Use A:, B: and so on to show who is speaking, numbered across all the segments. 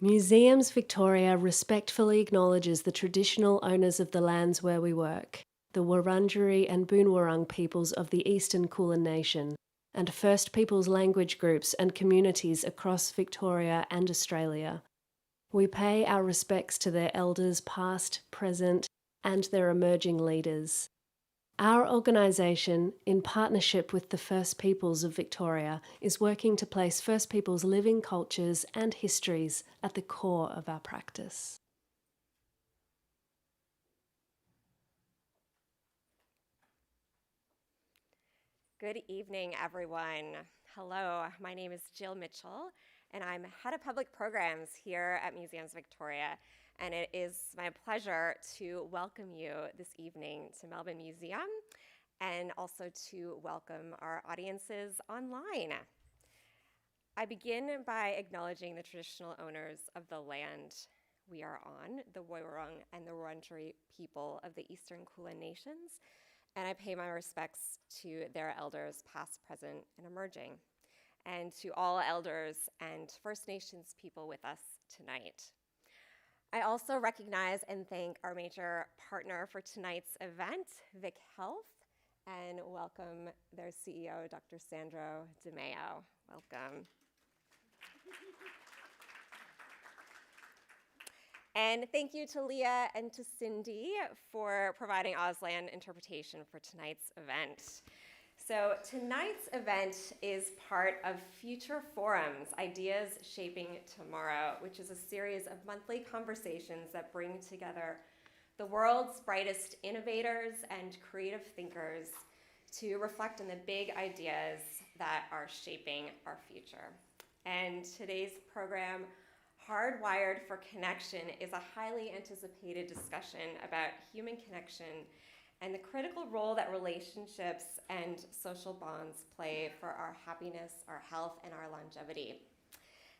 A: Museums Victoria respectfully acknowledges the traditional owners of the lands where we work, the Wurundjeri and Boonwurrung peoples of the Eastern Kulin Nation, and First Peoples language groups and communities across Victoria and Australia. We pay our respects to their elders past, present, and their emerging leaders. Our organisation, in partnership with the First Peoples of Victoria, is working to place First Peoples living cultures and histories at the core of our practice.
B: Good evening, everyone. Hello, my name is Jill Mitchell, and I'm Head of Public Programs here at Museums Victoria. And it is my pleasure to welcome you this evening to Melbourne Museum and also to welcome our audiences online. I begin by acknowledging the traditional owners of the land we are on, the Woiwurrung and the Wurundjeri people of the Eastern Kulin Nations, and I pay my respects to their elders past, present, and emerging, and to all elders and First Nations people with us tonight. I also recognize and thank our major partner for tonight's event, Vic Health, and welcome their CEO, Dr. Sandro DeMeo. Welcome. And thank you to Leah and to Cindy for providing Auslan interpretation for tonight's event. So tonight's event is part of Future Forums, Ideas Shaping Tomorrow, which is a series of monthly conversations that bring together the world's brightest innovators and creative thinkers to reflect on the big ideas that are shaping our future. And today's program, Hardwired for Connection, is a highly anticipated discussion about human connection and the critical role that relationships and social bonds play for our happiness, our health, and our longevity.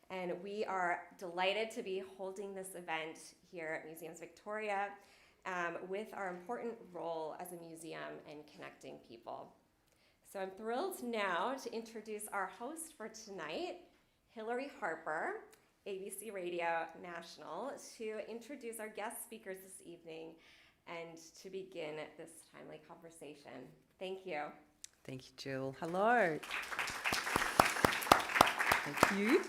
B: And we are delighted to be holding this event here at Museums Victoria with our important role as a museum in connecting people. So I'm thrilled now to introduce our host for tonight, Hillary Harper, ABC Radio National, to introduce our guest speakers this evening and to begin this timely conversation. Thank you.
C: Thank you, Jill. Hello. Thank you.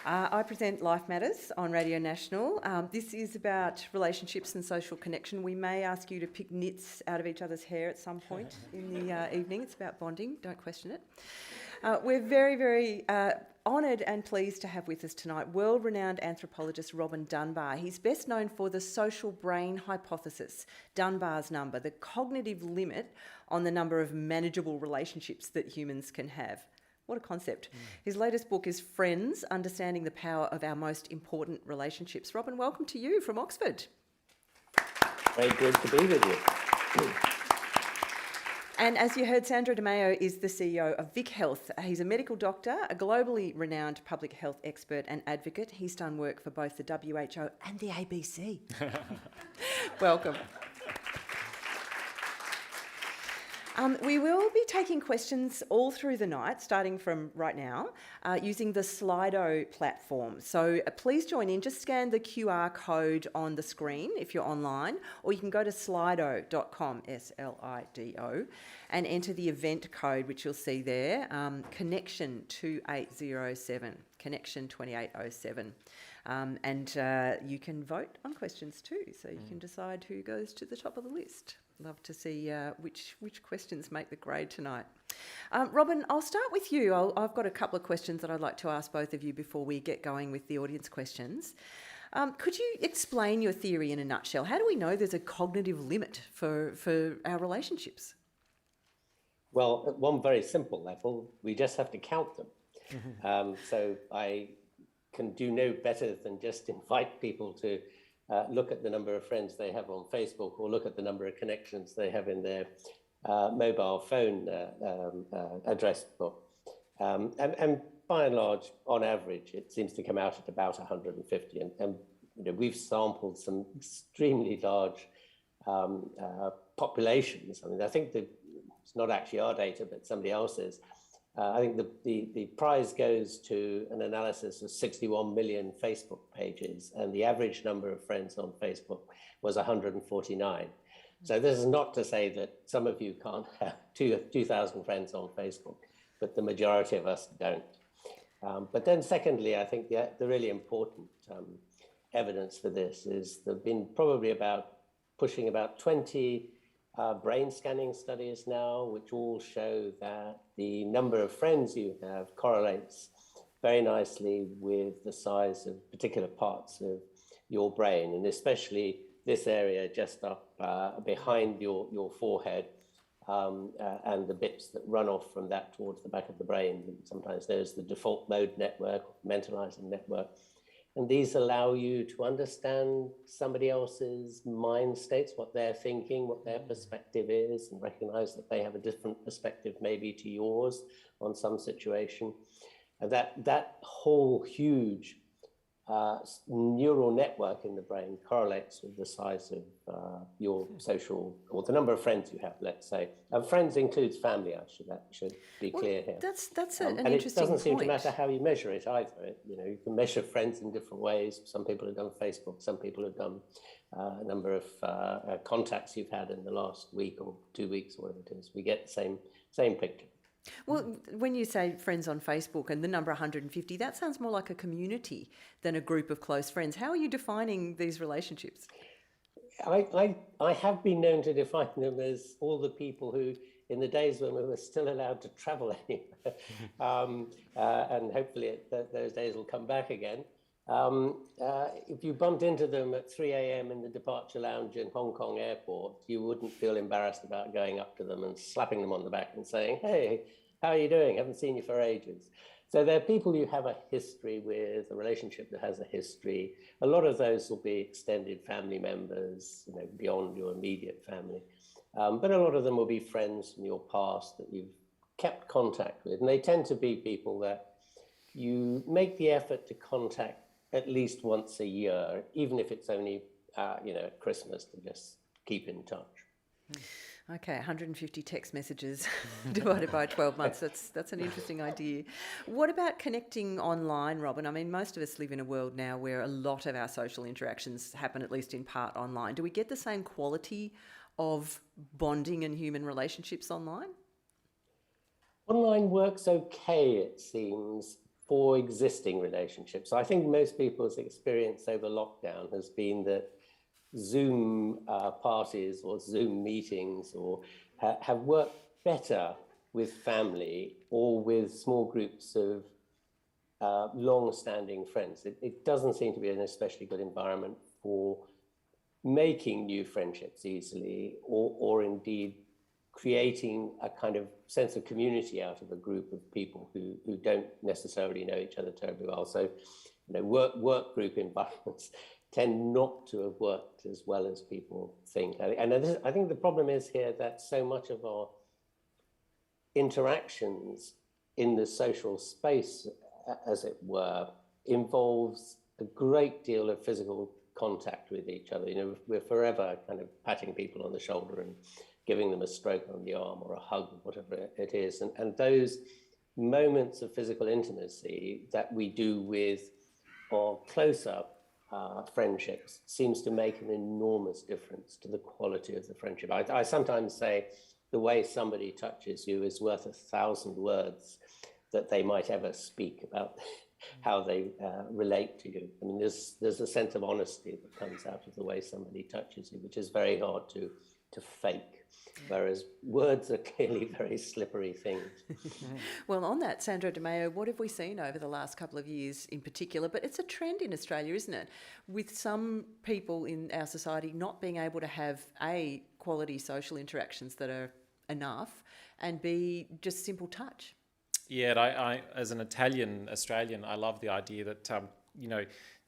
C: I present Life Matters on Radio National. This is about relationships and social connection. We may ask you to pick knits out of each other's hair at some point in the evening. It's about bonding. Don't question it. We're very, very honoured and pleased to have with us tonight world-renowned anthropologist Robin Dunbar. He's best known for the social brain hypothesis, Dunbar's number, the cognitive limit on the number of manageable relationships that humans can have. What a concept. His latest book is Friends, Understanding the Power of Our Most Important Relationships. Robin, welcome to you from Oxford.
D: Very good to be with you.
C: And as you heard, Sandro DeMeo is the CEO of Vic Health. He's a medical doctor, a globally renowned public health expert and advocate. He's done work for both the WHO and the ABC. Welcome. We will be taking questions all through the night, starting from right now, using the Slido platform. So please join in. Just scan the QR code on the screen if you're online, or you can go to slido.com, S-L-I-D-O, and enter the event code, which you'll see there, Connection 2807, Connection 2807. And you can vote on questions too, so you can decide who goes to the top of the list. Love to see which questions make the grade tonight. Robin, I'll start with you. I've got a couple of questions that I'd like to ask both of you before we get going with the audience questions. Could you explain your theory in a nutshell? How do we know there's a cognitive limit for our relationships?
D: Well, at one very simple level, we just have to count them. So I can do no better than just invite people to look at the number of friends they have on Facebook, or look at the number of connections they have in their mobile phone address book. And by and large, on average, it seems to come out at about 150. And you know, we've sampled some extremely large populations. I mean, I think that it's not actually our data, but somebody else's. I think the prize goes to an analysis of 61 million Facebook pages, and the average number of friends on Facebook was 149. So this is not to say that some of you can't have 2,000 friends on Facebook, but the majority of us don't. But then secondly, I think the really important evidence for this is there have been probably pushing about 20 brain scanning studies now, which all show that the number of friends you have correlates very nicely with the size of particular parts of your brain, and especially this area just up behind your forehead, and the bits that run off from that towards the back of the brain. Sometimes there's the default mode network, mentalizing network. And these allow you to understand somebody else's mind states, what they're thinking, what their perspective is, and recognize that they have a different perspective maybe to yours on some situation. And that whole huge neural network in the brain correlates with the size of your social, or the number of friends you have, let's say. Friends includes family, I should be clear here.
C: That's an
D: and
C: interesting
D: it doesn't seem to
C: point.
D: matter how you measure it either. You can measure friends in different ways. Some people have done Facebook, some people have done a number of contacts you've had in the last week or 2 weeks, or whatever it is. We get the same picture.
C: Well, when you say friends on Facebook and the number 150, that sounds more like a community than a group of close friends. How are you defining these relationships?
D: I have been known to define them as all the people who, in the days when we were still allowed to travel anywhere, and hopefully those days will come back again. If you bumped into them at 3 a.m. in the departure lounge in Hong Kong airport, you wouldn't feel embarrassed about going up to them and slapping them on the back and saying, "Hey, how are you doing? Haven't seen you for ages." So they're people you have a history with, a relationship that has a history. A lot of those will be extended family members, beyond your immediate family. But a lot of them will be friends from your past that you've kept contact with. And they tend to be people that you make the effort to contact at least once a year, even if it's only, at Christmas, to just keep in touch.
C: Okay, 150 text messages divided by 12 months. That's an interesting idea. What about connecting online, Robin? I mean, most of us live in a world now where a lot of our social interactions happen, at least in part, online. Do we get the same quality of bonding and human relationships online?
D: Online works okay, it seems, for existing relationships. I think most people's experience over lockdown has been that Zoom parties or Zoom meetings have worked better with family or with small groups of long-standing friends. It doesn't seem to be an especially good environment for making new friendships easily, or indeed creating a kind of sense of community out of a group of people who don't necessarily know each other terribly well. So, work group environments tend not to have worked as well as people think. And I think the problem is here that so much of our interactions in the social space, as it were, involves a great deal of physical contact with each other. We're forever kind of patting people on the shoulder and giving them a stroke on the arm or a hug, whatever it is. And those moments of physical intimacy that we do with our close-up friendships seems to make an enormous difference to the quality of the friendship. I sometimes say the way somebody touches you is worth 1,000 words that they might ever speak about how they relate to you. I mean, there's a sense of honesty that comes out of the way somebody touches you, which is very hard to fake, whereas words are clearly very slippery things.
C: Well, on that, Sandra De Mayo, what have we seen over the last couple of years in particular? But it's a trend in Australia, isn't it? With some people in our society not being able to have A, quality social interactions that are enough, and B, just simple touch.
E: Yeah, and I as an Australian, I love the idea that,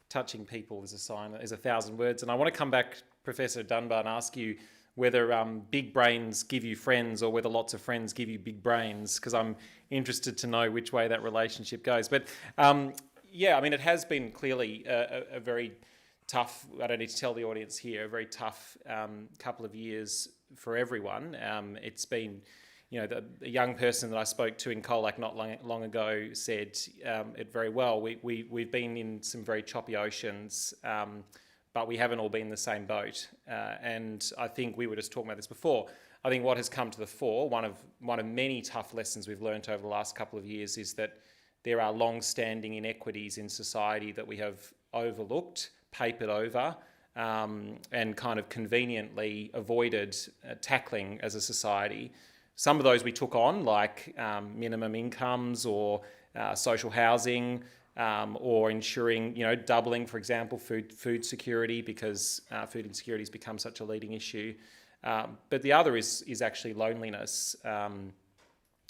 E: touching people is 1,000 words. And I want to come back, Professor Dunbar, and ask you whether big brains give you friends or whether lots of friends give you big brains, because I'm interested to know which way that relationship goes. But it has been clearly a very tough, I don't need to tell the audience here, a very tough couple of years for everyone. It's been The young person that I spoke to in Colac not long ago said it very well. We've been in some very choppy oceans, but we haven't all been in the same boat. And I think we were just talking about this before. I think what has come to the fore, one of many tough lessons we've learnt over the last couple of years, is that there are long-standing inequities in society that we have overlooked, papered over, and kind of conveniently avoided tackling as a society. Some of those we took on, like minimum incomes or social housing, or ensuring, doubling, for example, food security, because food insecurity has become such a leading issue. But the other is actually loneliness.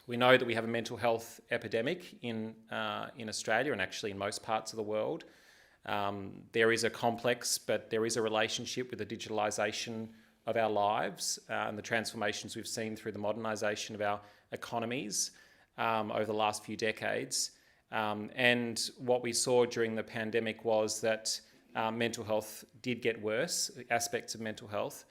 E: We know that we have a mental health epidemic in Australia, and actually in most parts of the world. There is a complex, but there is a relationship with the digitalisation of our lives and the transformations we've seen through the modernisation of our economies over the last few decades. And what we saw during the pandemic was that mental health did get worse, aspects of mental health.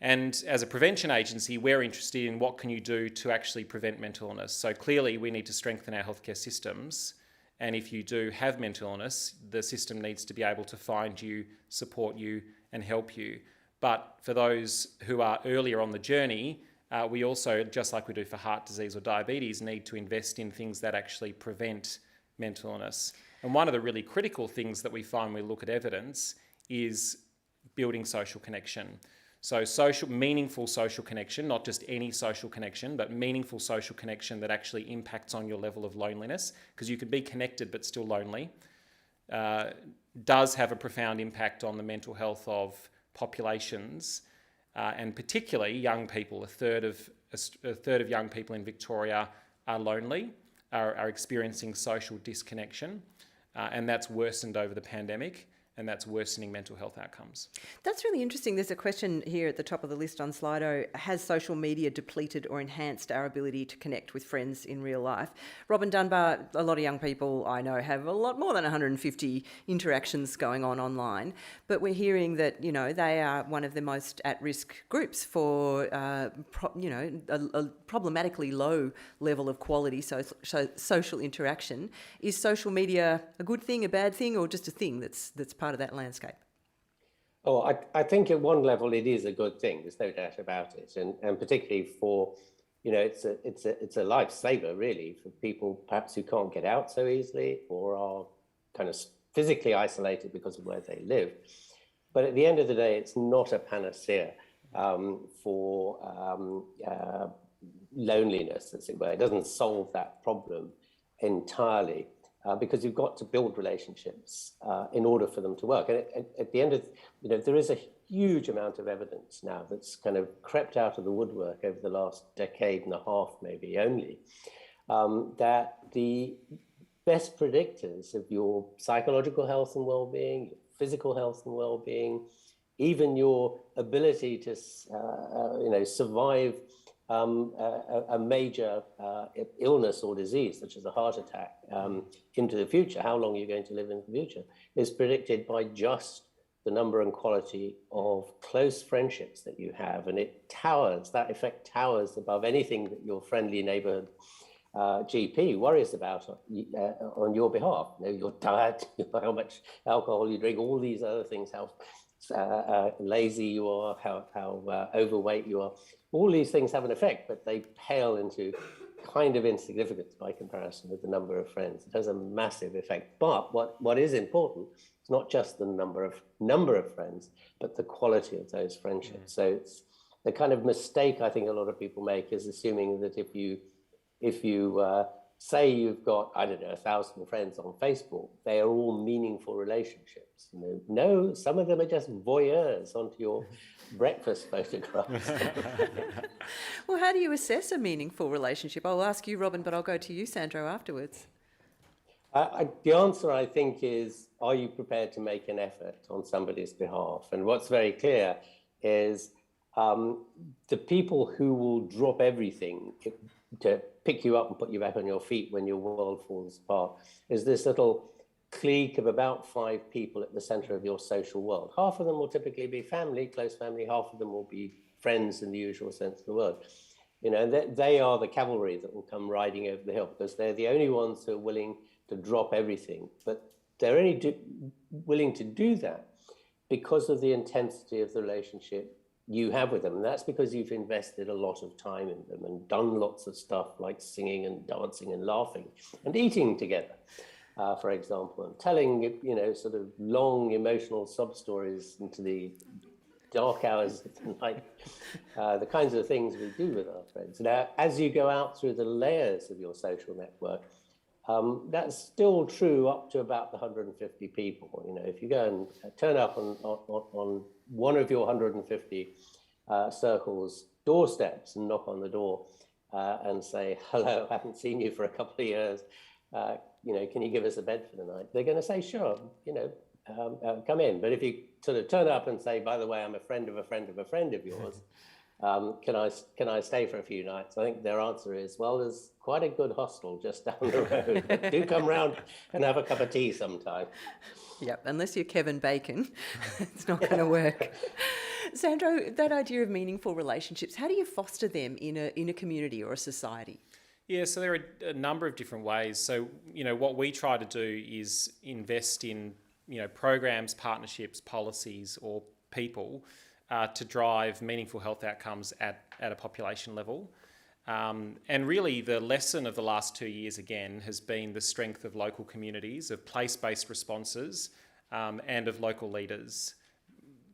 E: And as a prevention agency, we're interested in what can you do to actually prevent mental illness. So clearly we need to strengthen our healthcare systems. And if you do have mental illness, the system needs to be able to find you, support you, and help you. But for those who are earlier on the journey, we also, just like we do for heart disease or diabetes, need to invest in things that actually prevent mental illness. And one of the really critical things that we find when we look at evidence is building social connection. So meaningful social connection, not just any social connection, but meaningful social connection that actually impacts on your level of loneliness, because you could be connected but still lonely, does have a profound impact on the mental health of populations, and particularly young people. A third of young people in Victoria are lonely, are experiencing social disconnection, and that's worsened over the pandemic. And that's worsening mental health outcomes.
C: That's really interesting. There's a question here at the top of the list on Slido. Has social media depleted or enhanced our ability to connect with friends in real life? Robin Dunbar, a lot of young people I know have a lot more than 150 interactions going on online, but we're hearing that, they are one of the most at-risk groups for, a problematically low level of quality social interaction. Is social media a good thing, a bad thing, or just a thing that's part of that landscape?
D: Oh, I think at one level it is a good thing. There's no doubt about it, and particularly for, it's a lifesaver really for people perhaps who can't get out so easily or are kind of physically isolated because of where they live. But at the end of the day, it's not a panacea for loneliness, as it were. It doesn't solve that problem entirely. Because you've got to build relationships in order for them to work. And at the end of, there is a huge amount of evidence now that's kind of crept out of the woodwork over the last decade and a half, maybe only, that the best predictors of your psychological health and well-being, your physical health and well-being, even your ability to, survive a major illness or disease, such as a heart attack, into the future, how long you're going to live in the future, is predicted by just the number and quality of close friendships that you have. And that effect towers above anything that your friendly neighborhood GP worries about on your behalf. Your diet, how much alcohol you drink, all these other things, how lazy you are, how overweight you are. All these things have an effect, but they pale into kind of insignificance by comparison with the number of friends. It has a massive effect. But what is important is not just the number of friends, but the quality of those friendships. So it's the kind of mistake I think a lot of people make is assuming that if you say you've got, 1,000 friends on Facebook, they are all meaningful relationships. No, some of them are just voyeurs onto your breakfast photographs.
C: Well, how do you assess a meaningful relationship? I'll ask you, Robin, but I'll go to you, Sandro, afterwards.
D: The answer, I think, is, are you prepared to make an effort on somebody's behalf? And what's very clear is the people who will drop everything to pick you up and put you back on your feet when your world falls apart is this little clique of about 5 people at the center of your social world. Half of them will typically be family, close family, half of them will be friends in the usual sense of the word. You know, they are the cavalry that will come riding over the hill, because they're the only ones who are willing to drop everything. But they're only willing to do that because of the intensity of the relationship you have with them. And that's because you've invested a lot of time in them and done lots of stuff like singing and dancing and laughing and eating together, for example, and telling, you know, sort of long emotional sub stories into the dark hours of the night, the kinds of things we do with our friends. Now, as you go out through the layers of your social network, that's still true up to about the 150 people. You know, if you go and turn up on one of your 150 circles' doorsteps and knock on the door and say, hello, I haven't seen you for a couple of years, you know, can you give us a bed for the night? They're going to say, sure, you know, come in. But if you sort of turn up and say, by the way, I'm a friend of a friend of a friend of yours, can I stay for a few nights? I think their answer is, well, there's quite a good hostel just down the road. Do come round and have a cup of tea sometime.
C: Yep, unless you're Kevin Bacon, it's not going to work. Sandro, that idea of meaningful relationships, how do you foster them in a community or a society?
E: Yeah, so there are a number of different ways. So, you know, what we try to do is invest in, you know, programs, partnerships, policies, or people to drive meaningful health outcomes at a population level. And really the lesson of the last 2 years, again, has been the strength of local communities, of place-based responses, and of local leaders.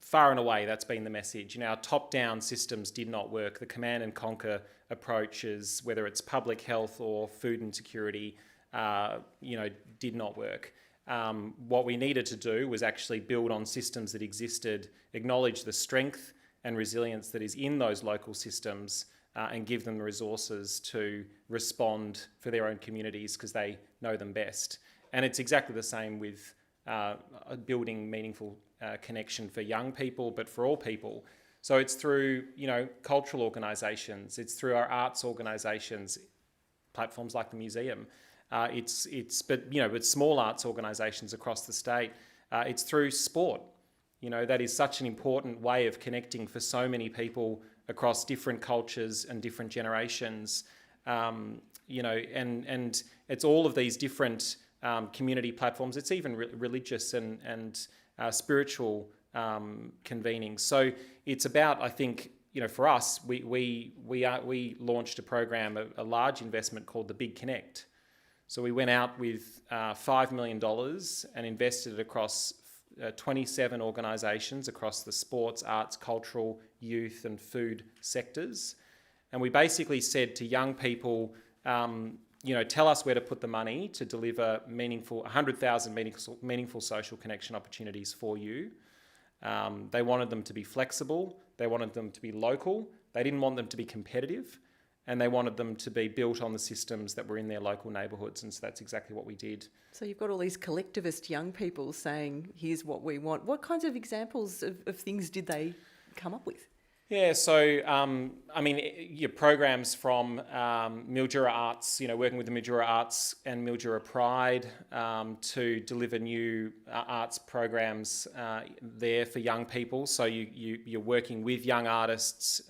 E: Far and away, that's been the message. You know, our top-down systems did not work. The command and conquer approaches, whether it's public health or food insecurity, you know, did not work. What we needed to do was actually build on systems that existed, acknowledge the strength and resilience that is in those local systems, and give them the resources to respond for their own communities because they know them best. And it's exactly the same with building meaningful connection for young people, but for all people. So it's through, you know, cultural organisations, it's through our arts organisations, platforms like the museum. But small arts organisations across the state. It's through sport. You know, that is such an important way of connecting for so many people across different cultures and different generations. You know, and it's all of these different community platforms. It's even religious and spiritual convening. So it's about, I think, you know, for us, we launched a program, a large investment called the Big Connect. So we went out with $5 million and invested it across 27 organisations across the sports, arts, cultural, youth and food sectors. And we basically said to young people, you know, tell us where to put the money to deliver 100,000 meaningful social connection opportunities for you. They wanted them to be flexible. They wanted them to be local. They didn't want them to be competitive. And they wanted them to be built on the systems that were in their local neighbourhoods. And so that's exactly what we did.
C: So you've got all these collectivist young people saying, here's what we want. What kinds of examples of things did they come up with?
E: Yeah, so, I mean, your programs from Mildura Arts, you know, working with the Mildura Arts and Mildura Pride to deliver new arts programs there for young people. So you're working with young artists,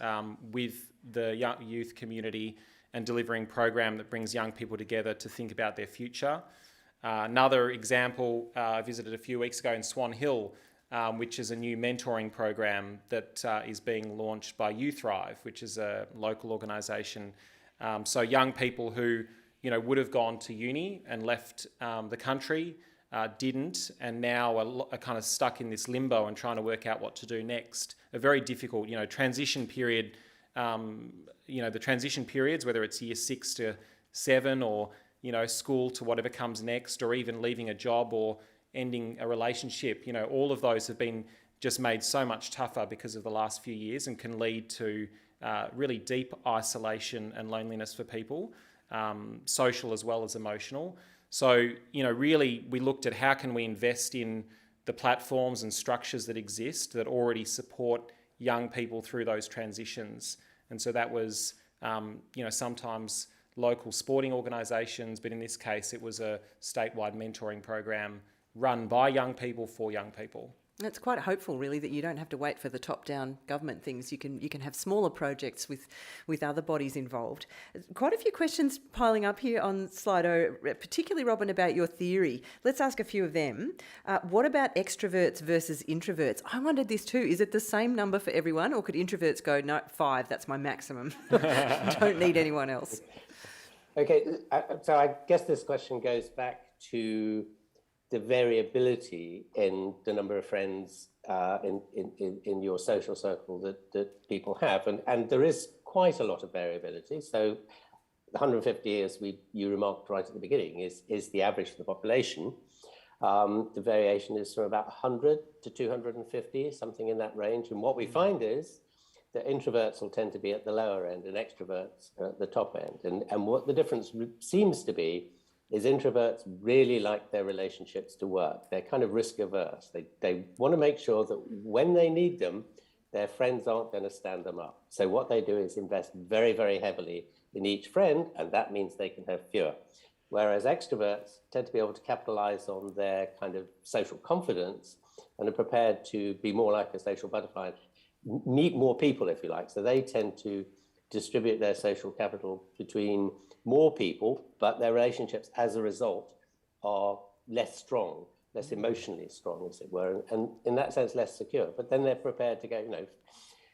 E: with the young youth community and delivering a program that brings young people together to think about their future. Another example, I visited a few weeks ago in Swan Hill, which is a new mentoring program that is being launched by You Thrive, which is a local organisation. So young people who, you know, would have gone to uni and left the country, didn't, and now are kind of stuck in this limbo and trying to work out what to do next. A very difficult, you know, transition period. You know, the transition periods, whether it's year 6 to 7 or, you know, school to whatever comes next, or even leaving a job or ending a relationship, you know, all of those have been just made so much tougher because of the last few years and can lead to really deep isolation and loneliness for people, social as well as emotional. So, you know, really we looked at how can we invest in the platforms and structures that exist that already support young people through those transitions. And so that was, you know, sometimes local sporting organisations, but in this case it was a statewide mentoring program run by young people for young people.
C: It's quite hopeful, really, that you don't have to wait for the top-down government things. You can have smaller projects with other bodies involved. Quite a few questions piling up here on Slido, particularly, Robin, about your theory. Let's ask a few of them. What about extroverts versus introverts? I wondered this too. Is it the same number for everyone, or could introverts go, no, 5, that's my maximum. Don't need anyone else.
D: Okay, so I guess this question goes back to the variability in the number of friends in your social circle that people have. And there is quite a lot of variability. So 150, as you remarked right at the beginning, is the average for the population. The variation is from about 100 to 250, something in that range. And what we find is that introverts will tend to be at the lower end and extroverts are at the top end. And what the difference seems to be is introverts really like their relationships to work. They're kind of risk averse. They want to make sure that when they need them, their friends aren't going to stand them up. So what they do is invest very, very heavily in each friend, and that means they can have fewer. Whereas extroverts tend to be able to capitalize on their kind of social confidence and are prepared to be more like a social butterfly, meet more people, if you like. So they tend to distribute their social capital between more people, but their relationships as a result are less strong, less emotionally strong, as it were, and in that sense less secure. But then they're prepared to go,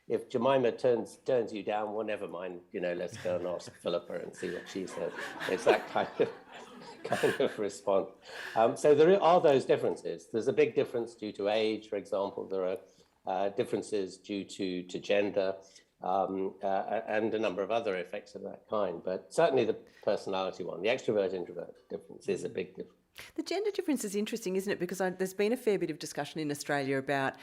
D: if Jemima turns you down, well, never mind, let's go and ask Philippa and see what she says. It's that kind of response. So there are those differences. There's a big difference due to age, for example. There are differences due to gender. And a number of other effects of that kind. But certainly the personality one, the extrovert-introvert difference is a big difference.
C: The gender difference is interesting, isn't it? Because there's been a fair bit of discussion in Australia about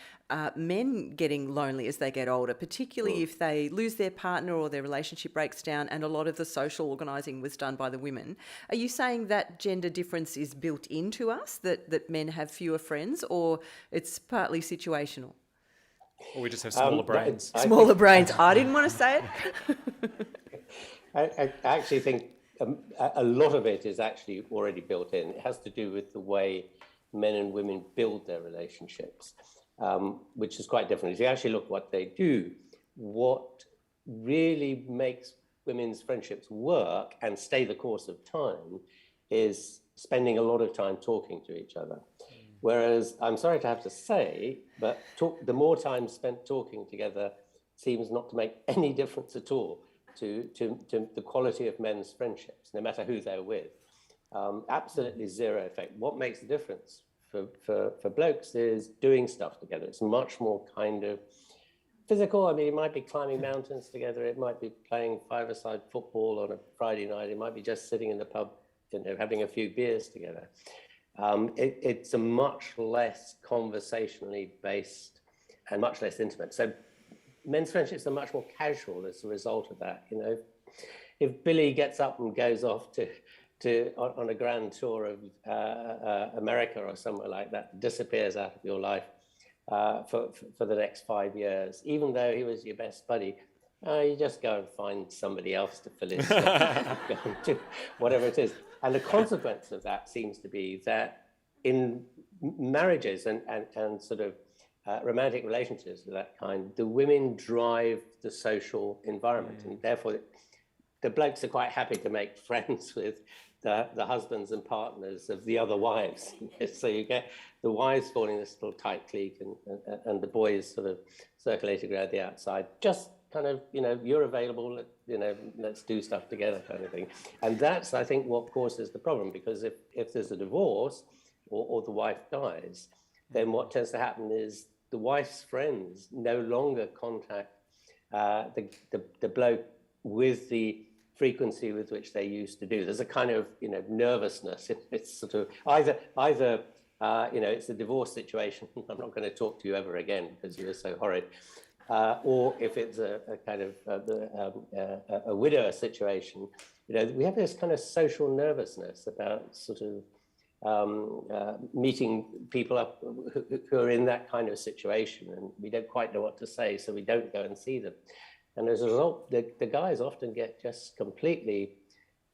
C: men getting lonely as they get older, particularly if they lose their partner or their relationship breaks down, and a lot of the social organising was done by the women. Are you saying that gender difference is built into us, that men have fewer friends, or it's partly situational?
E: Or we just have smaller brains.
C: Smaller brains. I didn't want to say it.
D: I actually think a lot of it is actually already built in. It has to do with the way men and women build their relationships, which is quite different. If you actually look what they do, what really makes women's friendships work and stay the course of time is spending a lot of time talking to each other. Whereas, I'm sorry to have to say, but the more time spent talking together seems not to make any difference at all to the quality of men's friendships, no matter who they're with. Absolutely zero effect. What makes the difference for blokes is doing stuff together. It's much more kind of physical. I mean, it might be climbing mountains together. It might be playing five-a-side football on a Friday night. It might be just sitting in the pub, having a few beers together. It's a much less conversationally based and much less intimate. So men's friendships are much more casual as a result of that. If Billy gets up and goes off on a grand tour of America or somewhere like that, disappears out of your life for the next 5 years, even though he was your best buddy, you just go and find somebody else to fill his to whatever it is. And the consequence of that seems to be that in marriages and sort of romantic relationships of that kind, the women drive the social environment, and therefore the blokes are quite happy to make friends with the husbands and partners of the other wives. So you get the wives forming this little tight clique, and the boys sort of circulating around the outside, just kind of, you're available, let's do stuff together kind of thing. And that's, I think, what causes the problem, because if there's a divorce or the wife dies, then what tends to happen is the wife's friends no longer contact the bloke with the frequency with which they used to do. There's a kind of, nervousness. It's sort of either it's a divorce situation. I'm not going to talk to you ever again because you were so horrid. Or if it's a kind of a widower situation, we have this kind of social nervousness about sort of meeting people up who are in that kind of situation, and we don't quite know what to say, so we don't go and see them. And as a result, the guys often get just completely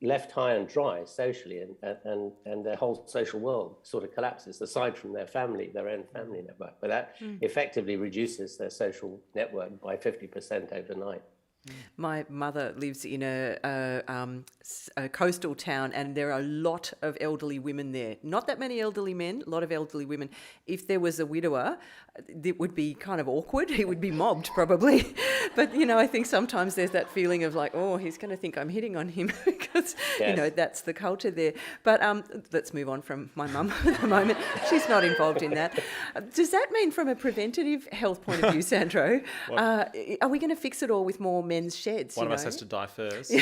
D: left high and dry socially, and their whole social world sort of collapses, aside from their family, their own family network. But that effectively reduces their social network by 50% overnight.
C: My mother lives in a coastal town, and there are a lot of elderly women there. Not that many elderly men, a lot of elderly women. If there was a widower, it would be kind of awkward. He would be mobbed probably. But, I think sometimes there's that feeling of like, oh, he's going to think I'm hitting on him because,
D: Yes.
C: that's the culture there. But let's move on from my mum at the moment. She's not involved in that. Does that mean from a preventative health point of view, Sandro, are we going to fix it all with more men's sheds?
E: One of us has to die first.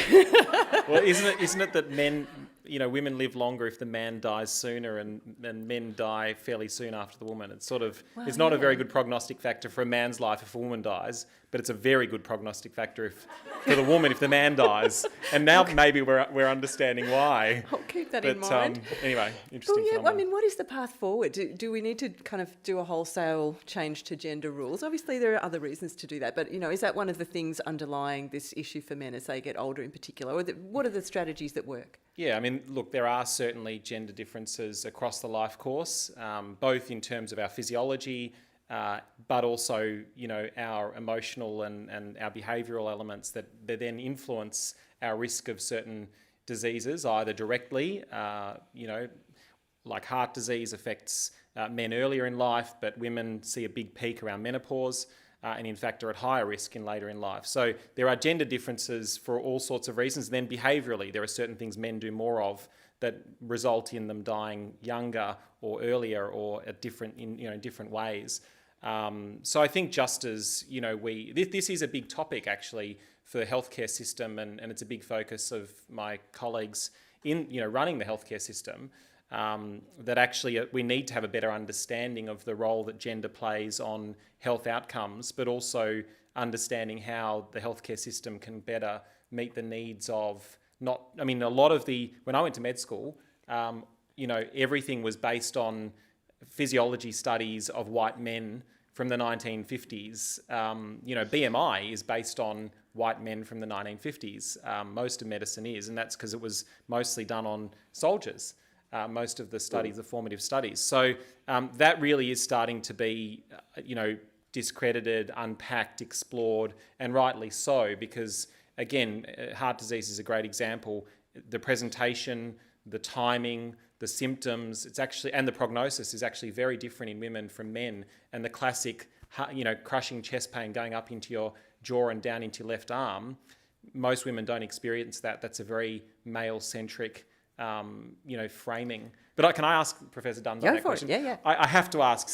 E: Well, isn't it that women live longer if the man dies sooner, and men die fairly soon after the woman? It's it's not a very good prognostic factor for a man's life if a woman dies, but it's a very good prognostic factor for the woman if the man dies. And now maybe we're understanding why.
C: I'll keep that in mind.
E: Anyway, interesting.
C: Well, I mean, what is the path forward? Do we need to kind of do a wholesale change to gender rules? Obviously, there are other reasons to do that, but is that one of the things underlying this issue for men as they get older in particular? Or what are the strategies that work?
E: Yeah, I mean, look, there are certainly gender differences across the life course, both in terms of our physiology, but also, our emotional and our behavioural elements that then influence our risk of certain diseases, either directly, like heart disease affects men earlier in life, but women see a big peak around menopause. And in fact are at higher risk later in life. So there are gender differences for all sorts of reasons. Then behaviourally, there are certain things men do more of that result in them dying younger or earlier or at different ways. So I think just as this is a big topic actually for the healthcare system, and it's a big focus of my colleagues in running the healthcare system. That actually we need to have a better understanding of the role that gender plays on health outcomes, but also understanding how the healthcare system can better meet the needs of when I went to med school, everything was based on physiology studies of white men from the 1950s. BMI is based on white men from the 1950s. Most of medicine is, and that's because it was mostly done on soldiers. Most of the studies, the formative studies. So that really is starting to be, discredited, unpacked, explored, and rightly so, because again, heart disease is a great example. The presentation, the timing, the symptoms, and the prognosis is actually very different in women from men. And the classic, crushing chest pain going up into your jaw and down into your left arm, most women don't experience that. That's a very male-centric framing. But can I ask Professor Dunbar that question?
C: Yeah.
E: I have to ask.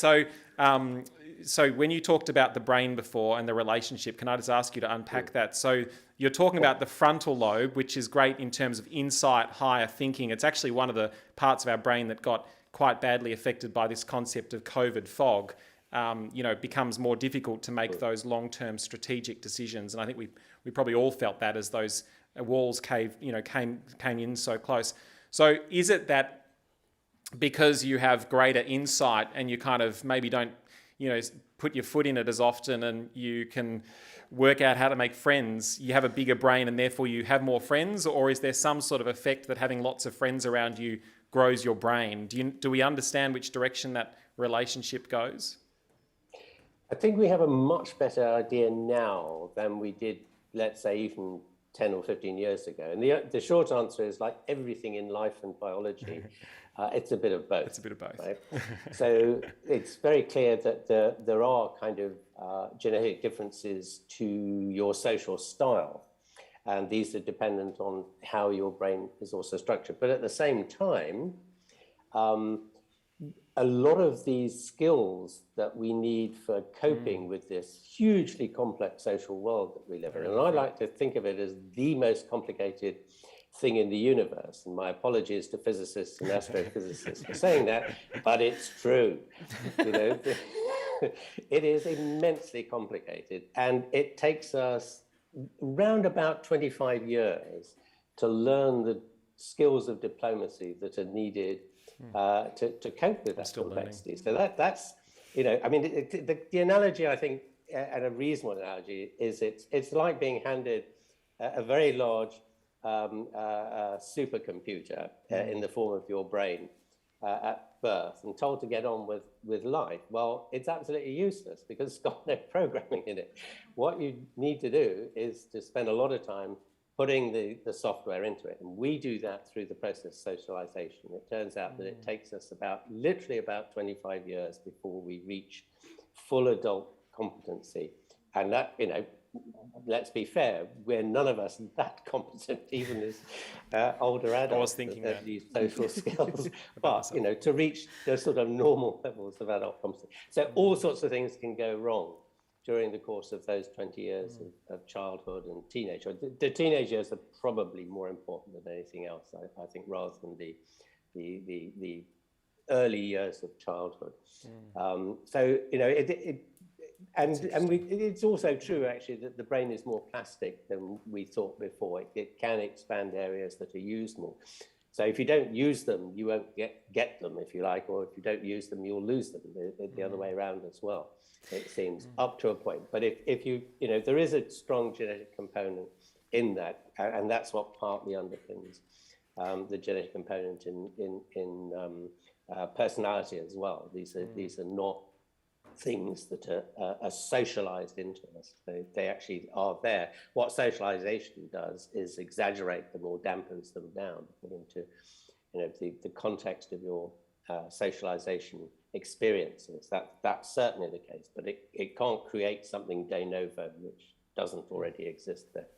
E: So when you talked about the brain before and the relationship, can I just ask you to unpack that? So you're talking about the frontal lobe, which is great in terms of insight, higher thinking. It's actually one of the parts of our brain that got quite badly affected by this concept of COVID fog. It becomes more difficult to make those long-term strategic decisions. And I think we probably all felt that as those walls came in so close. So is it that because you have greater insight and you kind of maybe don't, put your foot in it as often, and you can work out how to make friends, you have a bigger brain and therefore you have more friends? Or is there some sort of effect that having lots of friends around you grows your brain? Do we understand which direction that relationship goes?
D: I think we have a much better idea now than we did, let's say, even 10 or 15 years ago. And the short answer is, like everything in life and biology, it's a bit of both.
E: It's a bit of both.
D: Right? So it's very clear that there are kind of genetic differences to your social style. And these are dependent on how your brain is also structured. But at the same time, a lot of these skills that we need for coping with this hugely complex social world that we live in, and I like to think of it as the most complicated thing in the universe. And my apologies to physicists and astrophysicists for saying that, but it's true. It is immensely complicated, and it takes us round about 25 years to learn the skills of diplomacy that are needed to cope with that complexity. So that's the analogy, I think, and a reasonable analogy, is it's like being handed a very large supercomputer in the form of your brain at birth and told to get on with life, well, it's absolutely useless because it's got no programming in it. What you need to do is to spend a lot of time putting the software into it. And we do that through the process of socialization. It turns out that it takes us literally about 25 years before we reach full adult competency. And that, let's be fair, we're none of us that competent, even as older adults.
E: I was thinking
D: at these social skills. But, to reach those sort of normal levels of adult competency. So all sorts of things can go wrong during the course of those 20 years of childhood and teenagehood. The teenage years are probably more important than anything else, I think, rather than the early years of childhood. It's also true, actually, that the brain is more plastic than we thought before. It can expand areas that are used more. So if you don't use them, you won't get them, if you like, or if you don't use them, you'll lose them, the other way around as well, it seems, up to a point. But if you there is a strong genetic component in that, and that's what partly underpins the genetic component in personality as well. These are not things that are socialized into us. They actually are there. What socialization does is exaggerate them or dampens them down according to the context of your socialization experiences. That's certainly the case, but it can't create something de novo which doesn't already exist there.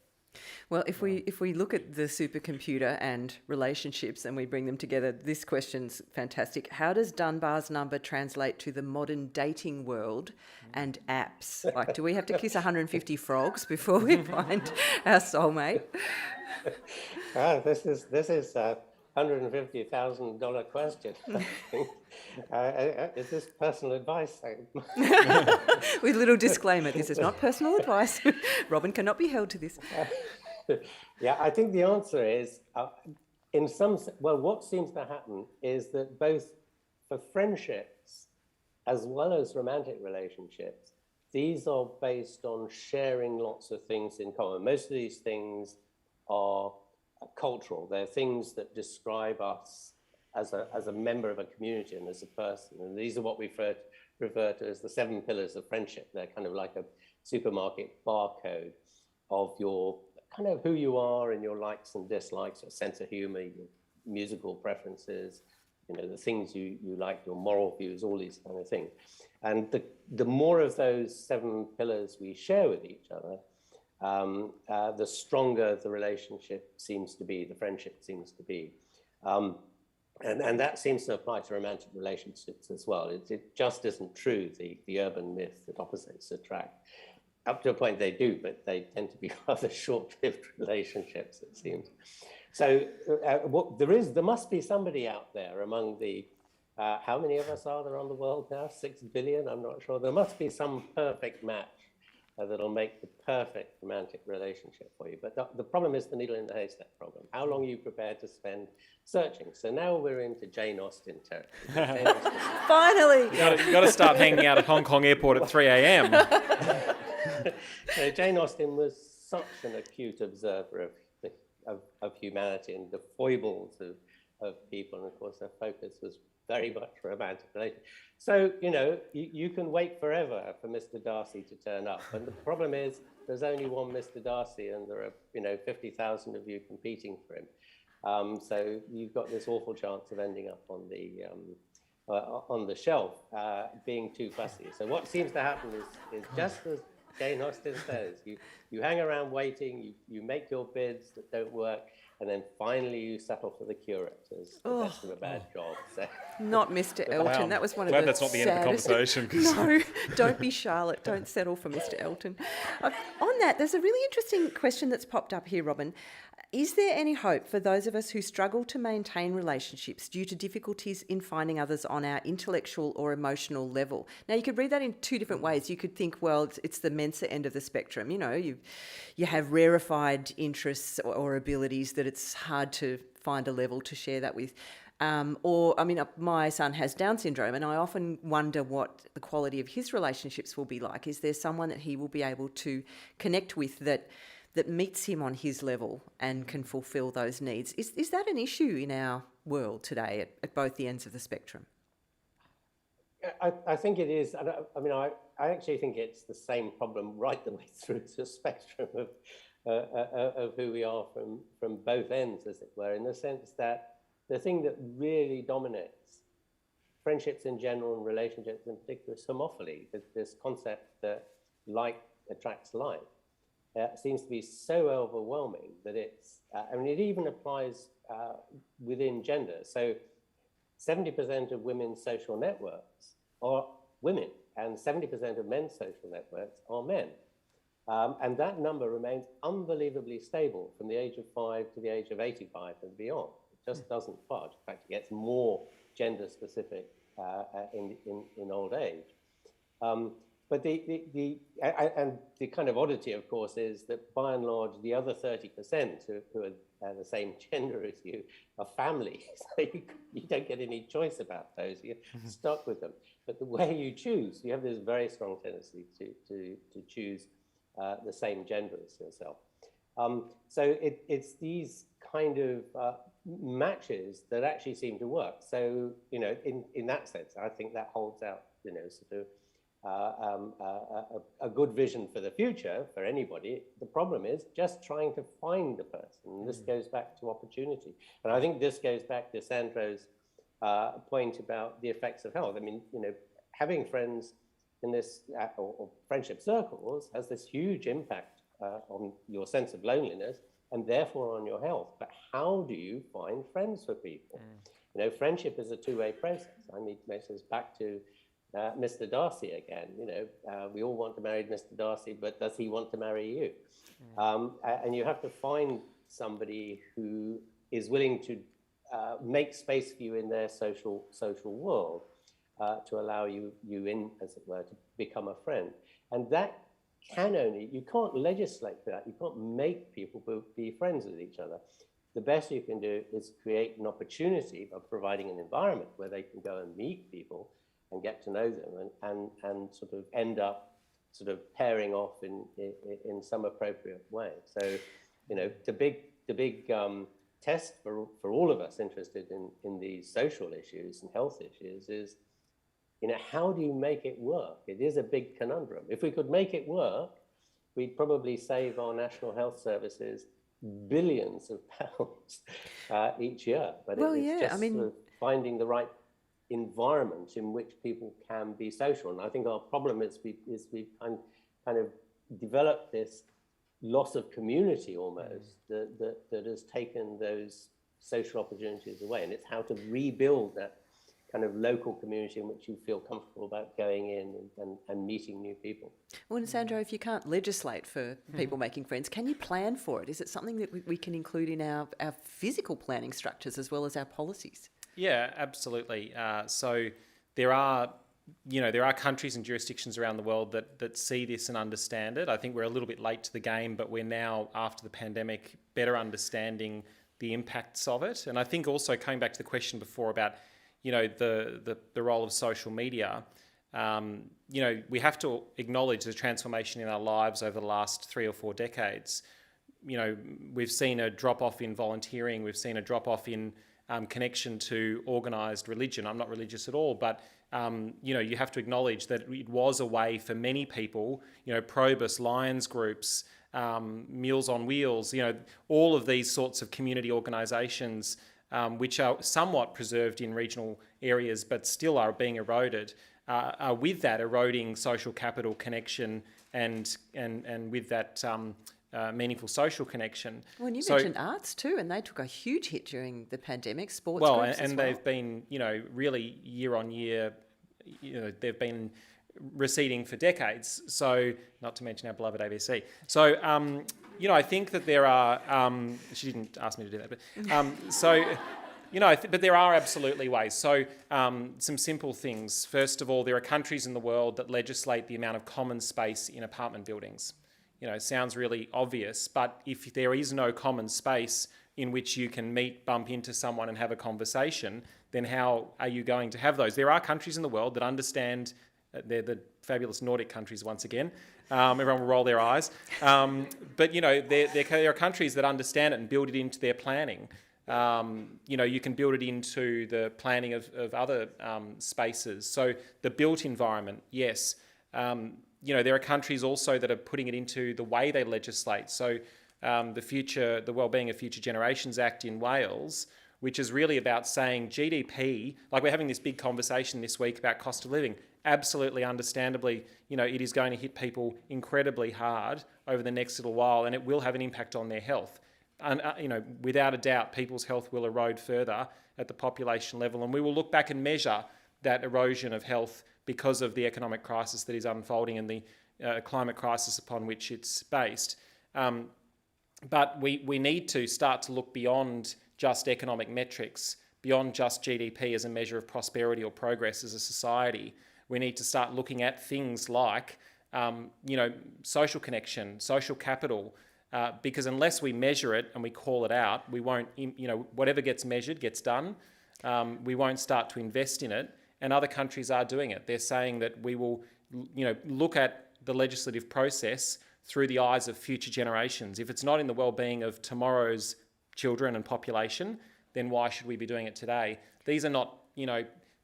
C: Well, if we look at the supercomputer and relationships and we bring them together, this question's fantastic. How does Dunbar's number translate to the modern dating world and apps? Like, do we have to kiss 150 frogs before we find our soulmate?
D: This is a $150,000 question, I think. Is this personal advice?
C: With a little disclaimer, this is not personal advice. Robin cannot be held to this.
D: Yeah, I think the answer is, what seems to happen is that both for friendships as well as romantic relationships, these are based on sharing lots of things in common. Most of these things are cultural. They're things that describe us as a member of a community and as a person. And these are what we refer to as the 7 pillars of friendship. They're kind of like a supermarket barcode of your kind of who you are and your likes and dislikes, your sense of humor, your musical preferences, the things you like, your moral views, all these kind of things. And the more of those 7 pillars we share with each other, the stronger the relationship seems to be, the friendship seems to be. And that seems to apply to romantic relationships as well. It just isn't true, the urban myth that opposites attract. Up to a point they do, but they tend to be rather short-lived relationships, it seems. So there must be somebody out there among the, how many of us are there on the world now? 6 billion, I'm not sure. There must be some perfect match that'll make the perfect romantic relationship for you. But the problem is the needle in the haystack problem. How long are you prepared to spend searching? So now we're into Jane Austen territory.
C: Finally!
E: You got to start hanging out at Hong Kong airport at 3 a.m.
D: So Jane Austen was such an acute observer of humanity and the foibles of people. And of course, her focus was very much romantic related. So, you can wait forever for Mr. Darcy to turn up. And the problem is there's only one Mr. Darcy and there are, 50,000 of you competing for him. So you've got this awful chance of ending up on the shelf, being too fussy. So what seems to happen is just as Jane Austen says, you hang around waiting, you make your bids that don't work, and then finally you settle for the curate as the best of a bad job. So.
C: Not Mr. Elton.
E: Wow.
C: That was one of
E: Glad
C: the
E: that's not the end of the conversation.
C: No, don't be Charlotte. Don't settle for Mr. Elton. On that, there's a really interesting question that's popped up here, Robin. Is there any hope for those of us who struggle to maintain relationships due to difficulties in finding others on our intellectual or emotional level? Now, you could read that in 2 different ways. You could think, well, it's the Mensa end of the spectrum. You have rarefied interests or abilities that it's hard to find a level to share that with. My son has Down syndrome, and I often wonder what the quality of his relationships will be like. Is there someone that he will be able to connect with that that meets him on his level and can fulfil those needs. Is that an issue in our world today at both the ends of the spectrum?
D: I think it is. I actually think it's the same problem right the way through the spectrum of who we are from both ends, as it were, in the sense that the thing that really dominates friendships in general and relationships in particular is homophily, this concept that like attracts like, seems to be so overwhelming that it's, it even applies within gender. So 70% of women's social networks are women, and 70% of men's social networks are men. And that number remains unbelievably stable from the age of 5 to the age of 85 and beyond. It just doesn't budge. In fact, it gets more gender specific in old age. But the kind of oddity, of course, is that by and large, the other 30% who are the same gender as you are family. So you don't get any choice about those. You're stuck with them. But the way you choose, you have this very strong tendency to choose the same gender as yourself. So it's these kind of matches that actually seem to work. So, in that sense, I think that holds out, sort of a good vision for the future for anybody. The problem is just trying to find the person. And this goes back to opportunity. And I think this goes back to Sandro's point about the effects of health. I mean, having friends in this, or friendship circles has this huge impact on your sense of loneliness and therefore on your health. But how do you find friends for people? Friendship is a two-way process. I mean, it makes us back to Mr. Darcy again. We all want to marry Mr. Darcy, but does he want to marry you? And you have to find somebody who is willing to make space for you in their social world to allow you in, as it were, to become a friend. And that you can't legislate for that. You can't make people be friends with each other. The best you can do is create an opportunity of providing an environment where they can go and meet people and get to know them and sort of end up sort of pairing off in some appropriate way. So, the big test for all of us interested in these social issues and health issues is, how do you make it work? It is a big conundrum. If we could make it work, we'd probably save our National Health Services billions of pounds each year. But sort of finding the right environment in which people can be social. And I think our problem is we've kind of developed this loss of community almost that has taken those social opportunities away. And it's how to rebuild that kind of local community in which you feel comfortable about going in and meeting new people.
C: Well, and Sandro, if you can't legislate for people making friends, can you plan for it? Is it something that we can include in our physical planning structures as well as our policies?
E: Yeah, absolutely. So there are countries and jurisdictions around the world that see this and understand it. I think we're a little bit late to the game, but we're now, after the pandemic, better understanding the impacts of it. And I think also coming back to the question before about, the role of social media, we have to acknowledge the transformation in our lives over the last 3 or 4 decades. We've seen a drop-off in volunteering. We've seen a drop-off in connection to organised religion. I'm not religious at all, but you have to acknowledge that it was a way for many people, Probus, Lions groups, Meals on Wheels, all of these sorts of community organisations, which are somewhat preserved in regional areas but still are being eroded, are with that eroding social capital connection and with that meaningful social connection.
C: Well, and you mentioned arts too, and they took a huge hit during the pandemic. Sports groups as well.
E: They've been, really year on year, they've been receding for decades. So, not to mention our beloved ABC. So, I think that there are. She didn't ask me to do that, but but there are absolutely ways. So, some simple things. First of all, there are countries in the world that legislate the amount of common space in apartment buildings. It sounds really obvious, but if there is no common space in which you can meet, bump into someone and have a conversation, then how are you going to have those? There are countries in the world that understand They're the fabulous Nordic countries once again. Everyone will roll their eyes. But, there are countries that understand it and build it into their planning. You can build it into the planning of other spaces. So the built environment, yes. There are countries also that are putting it into the way they legislate. So the Wellbeing of Future Generations Act in Wales, which is really about saying GDP, like we're having this big conversation this week about cost of living. Absolutely, understandably, it is going to hit people incredibly hard over the next little while, and it will have an impact on their health. And, without a doubt, people's health will erode further at the population level, and we will look back and measure that erosion of health because of the economic crisis that is unfolding and the climate crisis upon which it's based. But we need to start to look beyond just economic metrics, beyond just GDP as a measure of prosperity or progress as a society. We need to start looking at things like, social connection, social capital, because unless we measure it and we call it out, we won't, whatever gets measured gets done. We won't start to invest in it, and other countries are doing it. They're saying that we will, look at the legislative process through the eyes of future generations. If it's not in the well-being of tomorrow's children and population, then why should we be doing it today? These are not,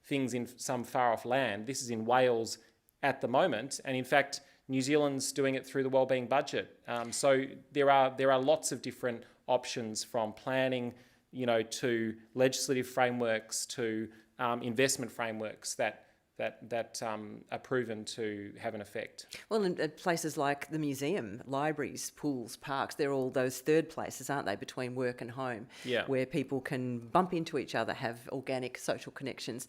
E: things in some far-off land. This is in Wales at the moment, and in fact, New Zealand's doing it through the wellbeing budget. So there are lots of different options, from planning, to legislative frameworks, to investment frameworks that are proven to have an effect.
C: Well, in places like the museum, libraries, pools, parks, they're all those third places, aren't they, between work and home, where people can bump into each other, have organic social connections.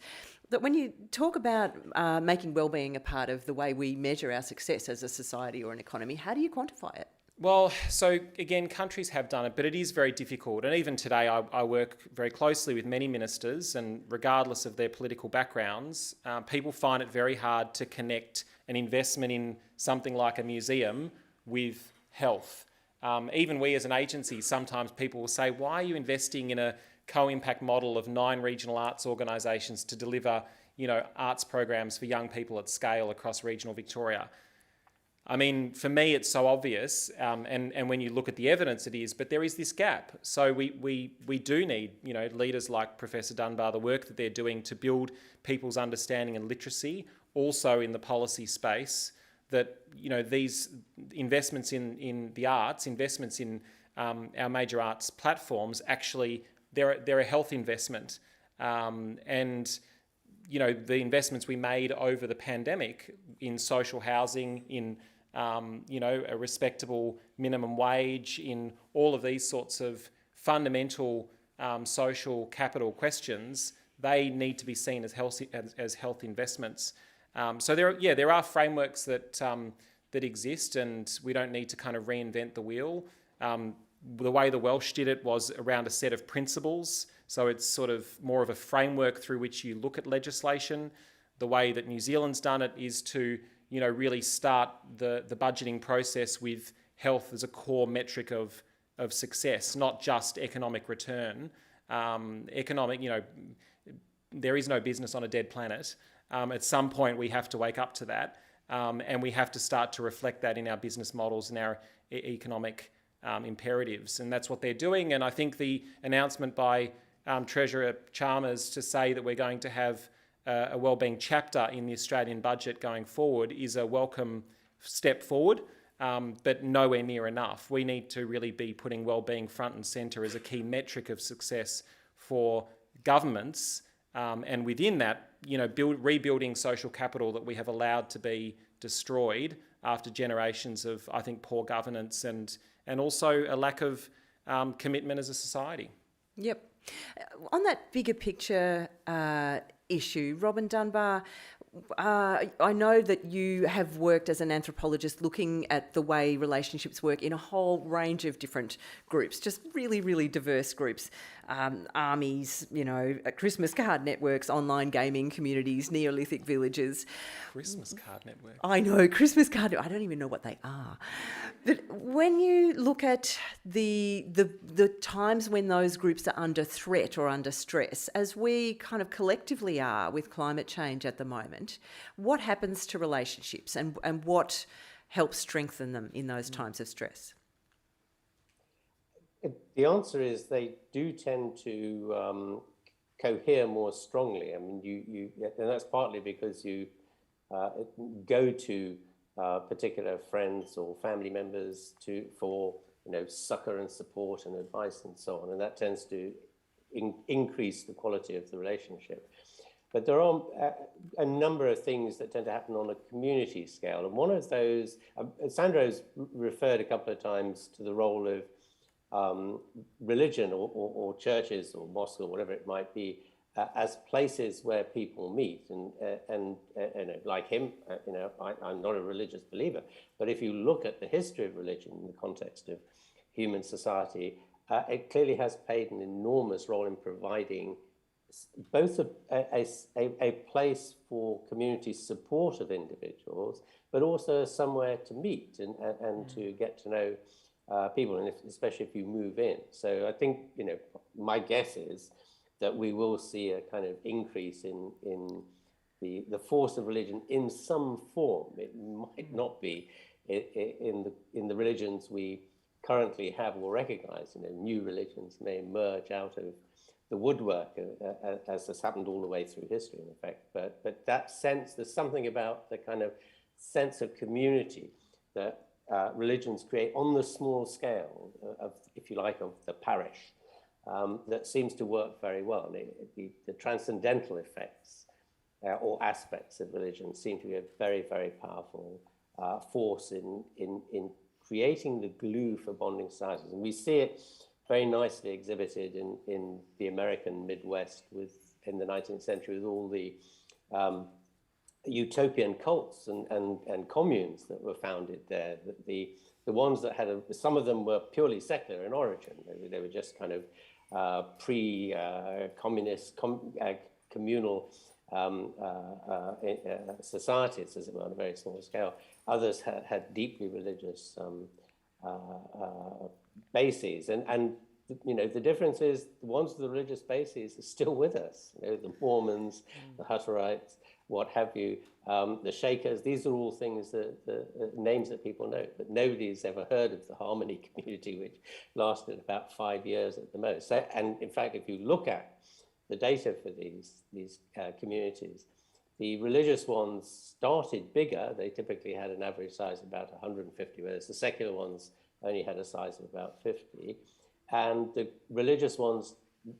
C: But when you talk about making wellbeing a part of the way we measure our success as a society or an economy, how do you quantify it?
E: Well, so again, countries have done it, but it is very difficult. And even today, I work very closely with many ministers, and regardless of their political backgrounds, people find it very hard to connect an investment in something like a museum with health. Even we as an agency, sometimes people will say, why are you investing in a co-impact model of 9 regional arts organisations to deliver, arts programs for young people at scale across regional Victoria? I mean, for me, it's so obvious, and when you look at the evidence, it is, but there is this gap. So we do need, leaders like Professor Dunbar, the work that they're doing to build people's understanding and literacy, also in the policy space, that, these investments in the arts, investments in our major arts platforms, actually, they're a health investment. And the investments we made over the pandemic in social housing, in a respectable minimum wage, in all of these sorts of fundamental social capital questions, they need to be seen as health investments. So there are frameworks that exist, and we don't need to kind of reinvent the wheel. The way the Welsh did it was around a set of principles. So it's sort of more of a framework through which you look at legislation. The way that New Zealand's done it is to, really start the budgeting process with health as a core metric of success, not just economic return. There is no business on a dead planet. At some point, we have to wake up to that, and we have to start to reflect that in our business models and our economic imperatives. And that's what they're doing. And I think the announcement by Treasurer Chalmers to say that we're going to have a wellbeing chapter in the Australian budget going forward is a welcome step forward, but nowhere near enough. We need to really be putting wellbeing front and centre as a key metric of success for governments, and within that, rebuilding social capital that we have allowed to be destroyed after generations of, I think, poor governance and also a lack of commitment as a society.
C: Yep. On that bigger picture issue, Robin Dunbar, I know that you have worked as an anthropologist looking at the way relationships work in a whole range of different groups, just really, really diverse groups. Armies, Christmas card networks, online gaming communities, Neolithic villages.
E: Christmas card network.
C: I know, Christmas card. I don't even know what they are. But when you look at the times when those groups are under threat or under stress, as we kind of collectively are with climate change at the moment, moment, what happens to relationships and what helps strengthen them in those times of stress?
D: The answer is they do tend to cohere more strongly. I mean, and that's partly because you go to particular friends or family members for succor and support and advice and so on, and that tends to increase the quality of the relationship. But there are a number of things that tend to happen on a community scale, and one of those, Sandro's referred a couple of times to the role of religion or churches or mosques or whatever it might be as places where people meet, and like him, I'm not a religious believer, but if you look at the history of religion in the context of human society, it clearly has played an enormous role in providing both a place for community support of individuals, but also somewhere to meet and to get to know people, and especially if you move in. So I think, my guess is that we will see a kind of increase in the force of religion in some form. It might not be in the religions we currently have or recognize. New religions may emerge out of the woodwork, as has happened all the way through history, in effect. But that sense, there's something about the kind of sense of community that religions create on the small scale of, if you like, of the parish, that seems to work very well. The transcendental effects or aspects of religion seem to be a very, very powerful force in creating the glue for bonding societies. And we see it very nicely exhibited in the American Midwest in the 19th century with all the utopian cults and communes that were founded there. The ones that had some of them were purely secular in origin. They were just kind of pre-communist communal societies, as it were, on a very small scale. Others had deeply religious bases, and the difference is the ones with the religious bases are still with us. The Mormons, the Hutterites, what have you, the Shakers. These are all things the names that people know, but nobody's ever heard of the Harmony community, which lasted about 5 years at the most. So, and in fact, if you look at the data for these communities, the religious ones started bigger. They typically had an average size of about 150, whereas the secular ones only had a size of about 50. And the religious ones,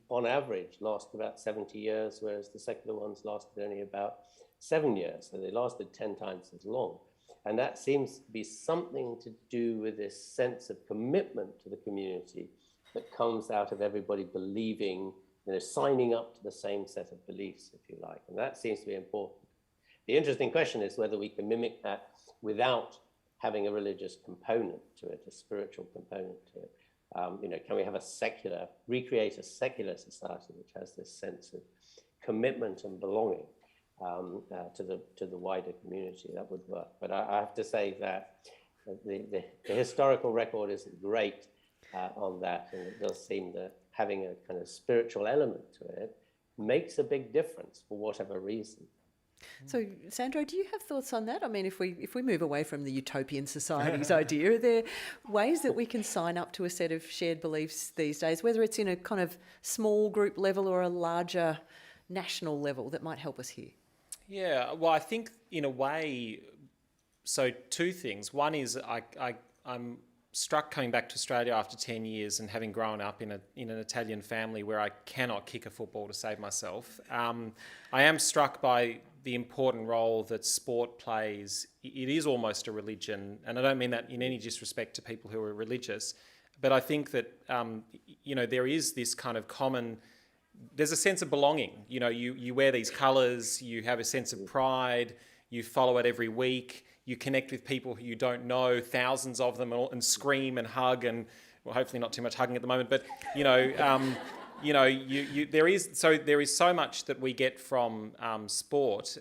D: on average, lasted about 70 years, whereas the secular ones lasted only about 7 years. So they lasted 10 times as long. And that seems to be something to do with this sense of commitment to the community that comes out of everybody believing, signing up to the same set of beliefs, if you like. And that seems to be important. The interesting question is whether we can mimic that without having a religious component to it, a spiritual component to it. Can we have recreate a secular society which has this sense of commitment and belonging to the wider community? That would work. But I have to say that the historical record isn't great on that, and it does seem that having a kind of spiritual element to it makes a big difference for whatever reason.
C: So, Sandro, do you have thoughts on that? I mean, if we move away from the utopian societies idea, are there ways that we can sign up to a set of shared beliefs these days, whether it's in a kind of small group level or a larger national level, that might help us here?
E: Yeah, well, I think in a way, so two things. One is I'm struck coming back to Australia after 10 years and having grown up in an Italian family where I cannot kick a football to save myself. I am struck by the important role that sport plays. It is almost a religion, and I don't mean that in any disrespect to people who are religious, but I think that there is this kind of there's a sense of belonging. You wear these colours, you have a sense of pride, you follow it every week, you connect with people who you don't know, thousands of them, and scream and hug, and well, hopefully not too much hugging at the moment, but there is so much that we get from sport,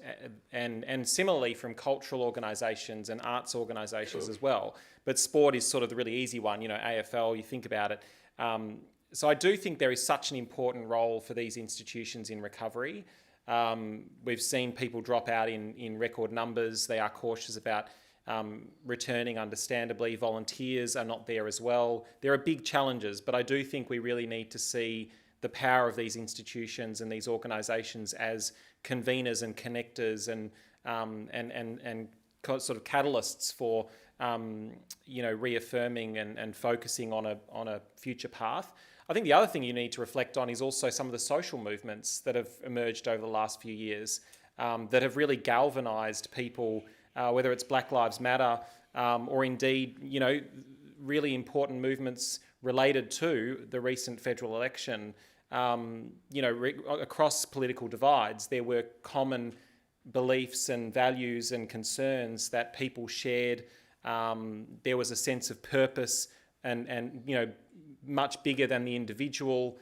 E: and similarly from cultural organisations and arts organisations as well. But sport is sort of the really easy one. AFL. You think about it. So I do think there is such an important role for these institutions in recovery. We've seen people drop out in record numbers. They are cautious about returning, understandably. Volunteers are not there as well. There are big challenges, but I do think we really need to see the power of these institutions and these organisations as conveners and connectors and sort of catalysts for reaffirming and focusing on a future path. I think the other thing you need to reflect on is also some of the social movements that have emerged over the last few years that have really galvanised people, whether it's Black Lives Matter or indeed, really important movements related to the recent federal election. Across political divides, there were common beliefs and values and concerns that people shared. There was a sense of purpose and much bigger than the individual.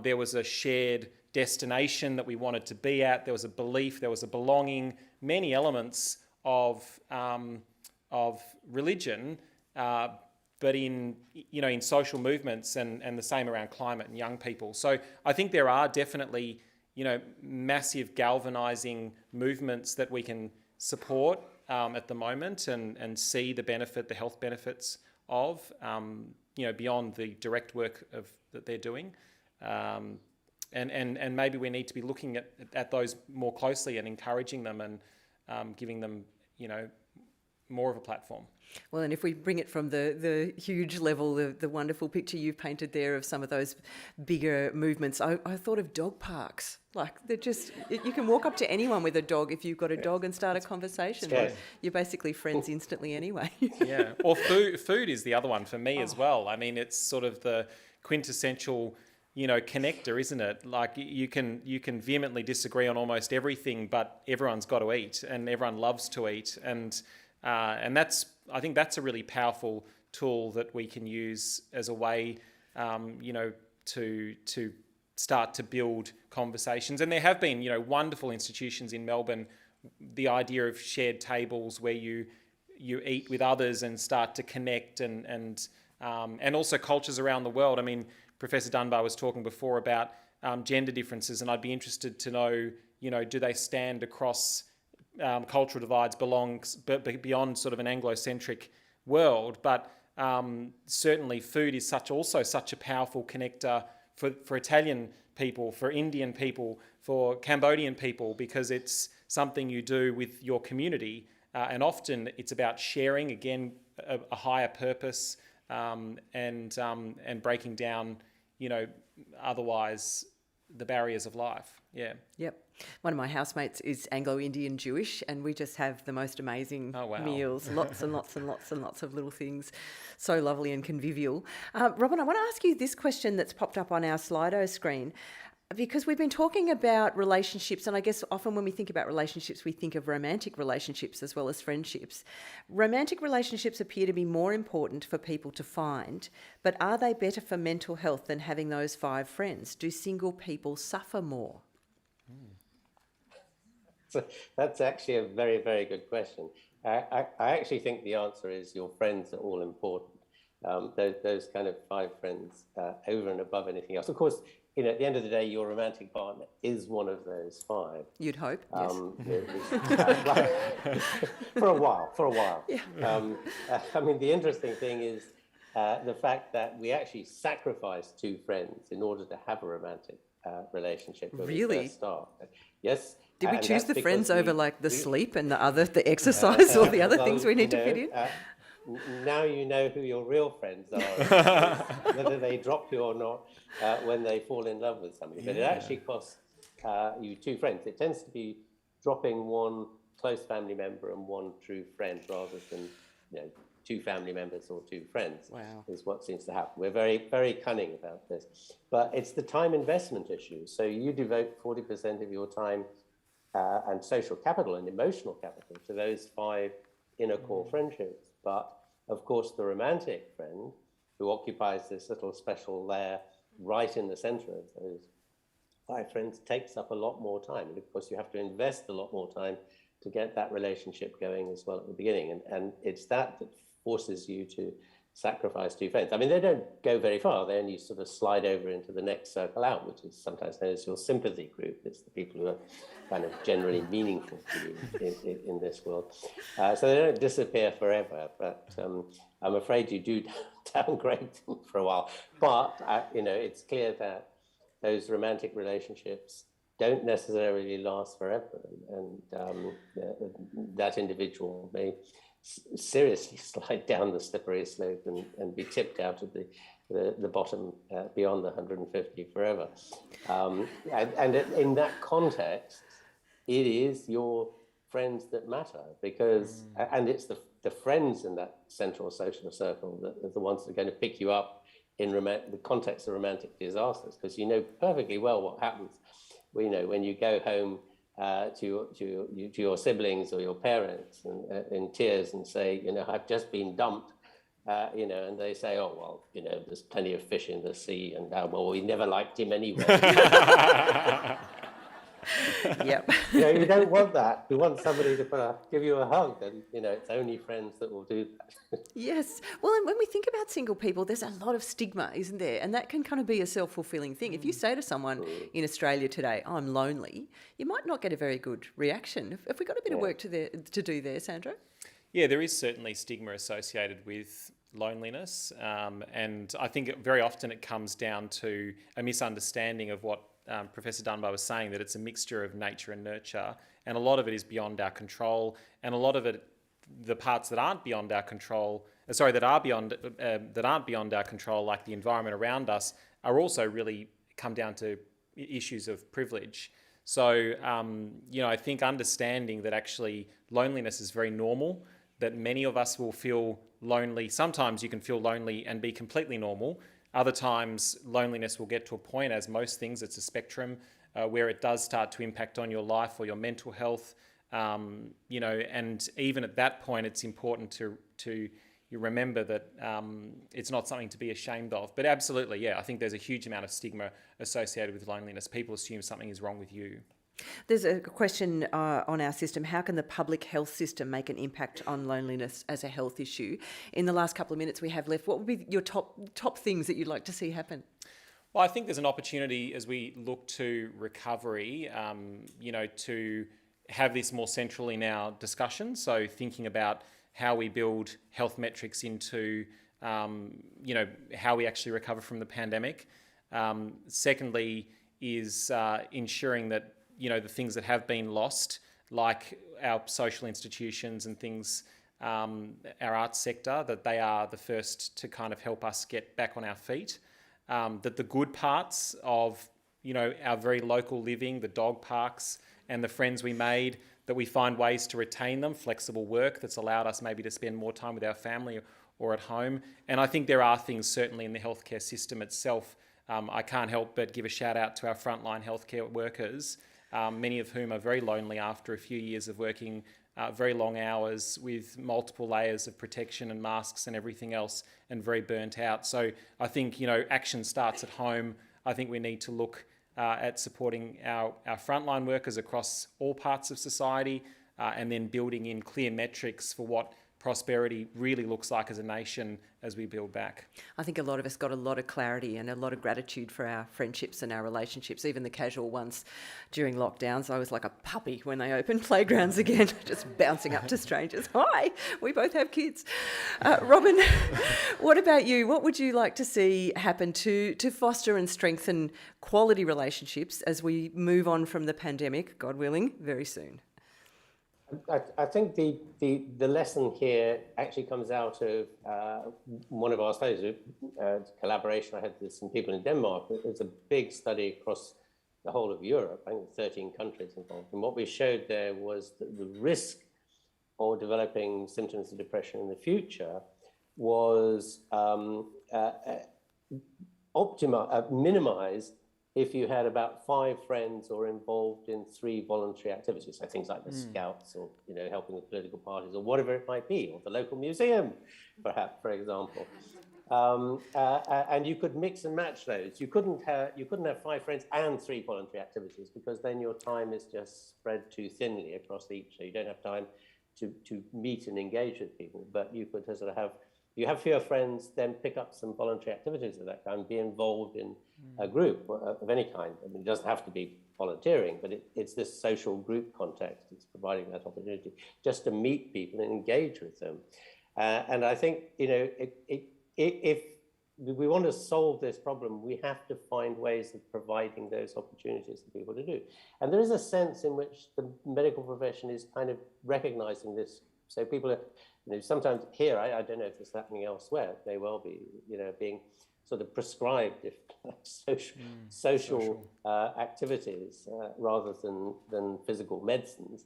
E: There was a shared destination that we wanted to be at. There was a belief, there was a belonging, many elements of religion, but in social movements and the same around climate and young people. So I think there are definitely massive galvanising movements that we can support at the moment and see the health benefits of, beyond the direct work that they're doing. And maybe we need to be looking at those more closely and encouraging them and giving them, more of a platform.
C: Well, and if we bring it from the huge level, the wonderful picture you've painted there of some of those bigger movements, I thought of dog parks. Like, they're just, you can walk up to anyone with a dog if you've got a dog and start a conversation. Like, you're basically friends instantly anyway.
E: Yeah, or food is the other one for me as well. I mean, it's sort of the quintessential, connector, isn't it? Like, you can vehemently disagree on almost everything, but everyone's got to eat and everyone loves to eat. And I think that's a really powerful tool that we can use as a way, to start to build conversations. And there have been, wonderful institutions in Melbourne. The idea of shared tables where you eat with others and start to connect, and also cultures around the world. I mean, Professor Dunbar was talking before about gender differences, and I'd be interested to know, do they stand across cultural divides beyond sort of an Anglo-centric world, but certainly food is also such a powerful connector for Italian people, for Indian people, for Cambodian people, because it's something you do with your community, and often it's about sharing, again, a higher purpose, and breaking down, otherwise the barriers of life. Yeah.
C: Yep. One of my housemates is Anglo-Indian Jewish, and we just have the most amazing meals, lots and lots and lots and lots of little things, so lovely and convivial. Robin, I want to ask you this question that's popped up on our Slido screen, because we've been talking about relationships, and I guess often when we think about relationships, we think of romantic relationships as well as friendships. Romantic relationships appear to be more important for people to find, but are they better for mental health than having those 5 friends? Do single people suffer more?
D: So that's actually a very, very good question. I actually think the answer is your friends are all important. Those kind of 5 friends over and above anything else. Of course, at the end of the day, your romantic partner is one of those 5.
C: You'd hope, yes.
D: For a while.
C: Yeah.
D: The interesting thing is the fact that we actually sacrifice 2 friends in order to have a romantic relationship when we first start. Yes.
C: Did we choose the friends over the sleep and the exercise or the other things we need to fit in?
D: Now you know who your real friends are, whether they drop you or not when they fall in love with somebody. But it actually costs you 2 friends. It tends to be dropping 1 close family member and 1 true friend rather than 2 family members or 2 friends.
C: Wow.
D: Is what seems to happen. We're very, very cunning about this. But it's the time investment issue. So you devote 40% of your time and social capital and emotional capital to those 5 inner core friendships. But of course, the romantic friend who occupies this little special layer right in the center of those 5 friends takes up a lot more time. And of course, you have to invest a lot more time to get that relationship going as well at the beginning. And it's that forces you to sacrifice two friends. I mean, they don't go very far. They only sort of slide over into the next circle out, which is sometimes known as your sympathy group. It's the people who are kind of generally meaningful to you in this world. So they don't disappear forever, but I'm afraid you do downgrade them for a while. But, it's clear that those romantic relationships don't necessarily last forever. And that individual may seriously slide down the slippery slope and be tipped out of the bottom beyond the 150 forever. And in that context, it is your friends that matter, because, and it's the friends in that central social circle that are the ones that are going to pick you up in the context of romantic disasters, because you know perfectly well what happens. We know when you go home to your siblings or your parents and in tears and say, I've just been dumped, and they say, oh, well, there's plenty of fish in the sea, and well, we never liked him anyway.
C: Yep.
D: You don't want that. You want somebody to give you a hug, and it's only friends that will do that.
C: Yes. Well, and when we think about single people, there's a lot of stigma, isn't there? And that can kind of be a self-fulfilling thing. If you say to someone in Australia today, I'm lonely, you might not get a very good reaction. Have we got a bit of work to do there, Sandra?
E: Yeah, there is certainly stigma associated with loneliness. And I think very often it comes down to a misunderstanding of what Professor Dunbar was saying, that it's a mixture of nature and nurture, and a lot of it is beyond our control, and a lot of it, the parts that aren't beyond our control, that aren't beyond our control, like the environment around us, are also really come down to issues of privilege. So, I think understanding that actually loneliness is very normal, that many of us will feel lonely. Sometimes you can feel lonely and be completely normal. Other times, loneliness will get to a point, as most things, it's a spectrum, where it does start to impact on your life or your mental health. And even at that point, it's important to you remember that it's not something to be ashamed of. But absolutely, yeah, I think there's a huge amount of stigma associated with loneliness. People assume something is wrong with you.
C: There's a question on our system. How can the public health system make an impact on loneliness as a health issue? In the last couple of minutes we have left, what would be your top things that you'd like to see happen?
E: Well, I think there's an opportunity as we look to recovery, to have this more central in our discussion. So thinking about how we build health metrics into, how we actually recover from the pandemic. Secondly is ensuring that the things that have been lost, like our social institutions and things, our arts sector, that they are the first to kind of help us get back on our feet. That the good parts of, our very local living, the dog parks and the friends we made, that we find ways to retain them, flexible work that's allowed us maybe to spend more time with our family or at home. And I think there are things certainly in the healthcare system itself. I can't help but give a shout out to our frontline healthcare workers, many of whom are very lonely after a few years of working very long hours with multiple layers of protection and masks and everything else, and very burnt out. So I think, action starts at home. I think we need to look at supporting our frontline workers across all parts of society, and then building in clear metrics for what prosperity really looks like as a nation as we build back.
C: I think a lot of us got a lot of clarity and a lot of gratitude for our friendships and our relationships, even the casual ones during lockdowns. I was like a puppy when they opened playgrounds again, just bouncing up to strangers. Hi, we both have kids. Robin, what about you? What would you like to see happen to foster and strengthen quality relationships as we move on from the pandemic, God willing, very soon?
D: I think the lesson here actually comes out of one of our studies, collaboration. I had with some people in Denmark. It's a big study across the whole of Europe. I think 13 countries involved. And what we showed there was that the risk of developing symptoms of depression in the future was minimized if you had about 5 friends or involved in 3 voluntary activities, so things like the Scouts or helping with political parties or whatever it might be, or the local museum, perhaps, for example. And you could mix and match those. You couldn't have 5 friends and 3 voluntary activities, because then your time is just spread too thinly across each, so you don't have time to meet and engage with people. But you could sort of have you have fewer friends, then pick up some voluntary activities of that kind, be involved in a group of any kind. I mean, it doesn't have to be volunteering, but it's this social group context. It's providing that opportunity just to meet people and engage with them. And I think, if we want to solve this problem, we have to find ways of providing those opportunities for people to do. And there is a sense in which the medical profession is kind of recognizing this. So people are, sometimes here, I don't know if it's happening elsewhere, it may well be, being sort of prescribed social activities rather than physical medicines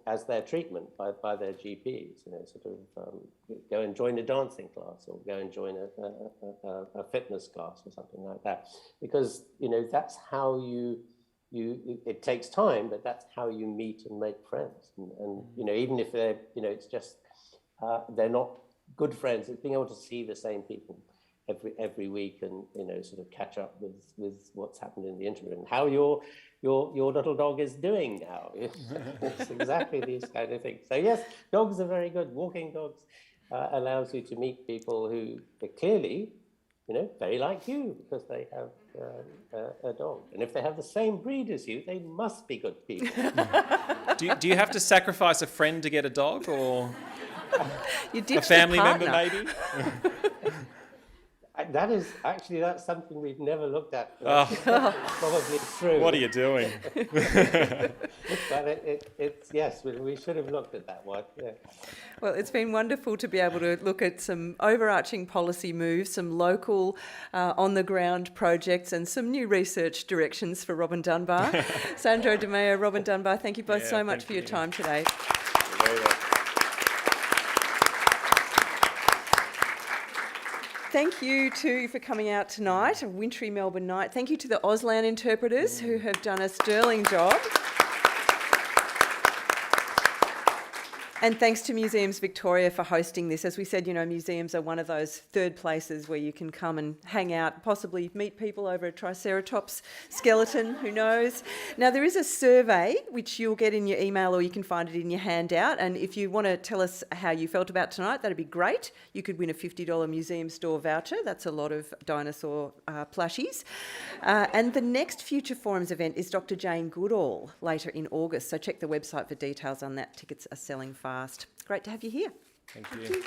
D: as their treatment by their GPs, go and join a dancing class or go and join a fitness class or something like that, because that's how it takes time, but that's how you meet and make friends, and even if they're it's just they're not good friends, it's being able to see the same people every week and sort of catch up with what's happened in the interim and how your little dog is doing now. It's exactly these kind of things. So yes, dogs are very good. Walking dogs allows you to meet people who are clearly very like you because they have a dog, and if they have the same breed as you, they must be good people.
E: Do you have to sacrifice a friend to get a dog, or
C: a
E: family member maybe?
D: That's something we've never looked at. Probably true.
E: What are you doing?
D: But yes, we should have looked at that one. Yeah.
C: Well, it's been wonderful to be able to look at some overarching policy moves, some local on-the-ground projects and some new research directions for Robin Dunbar. Sandro De Meo, Robin Dunbar, thank you both so much for your time today.
D: You're very welcome.
C: Thank you too for coming out tonight, a wintry Melbourne night. Thank you to the Auslan interpreters who have done a sterling job. And thanks to Museums Victoria for hosting this. As we said, museums are one of those third places where you can come and hang out, possibly meet people over a Triceratops skeleton, who knows. Now, there is a survey which you'll get in your email or you can find it in your handout. And if you want to tell us how you felt about tonight, that'd be great. You could win a $50 museum store voucher. That's a lot of dinosaur plushies. And the next Future Forums event is Dr. Jane Goodall later in August. So check the website for details on that. Tickets are selling fast. Great to have you here.
E: Thank you.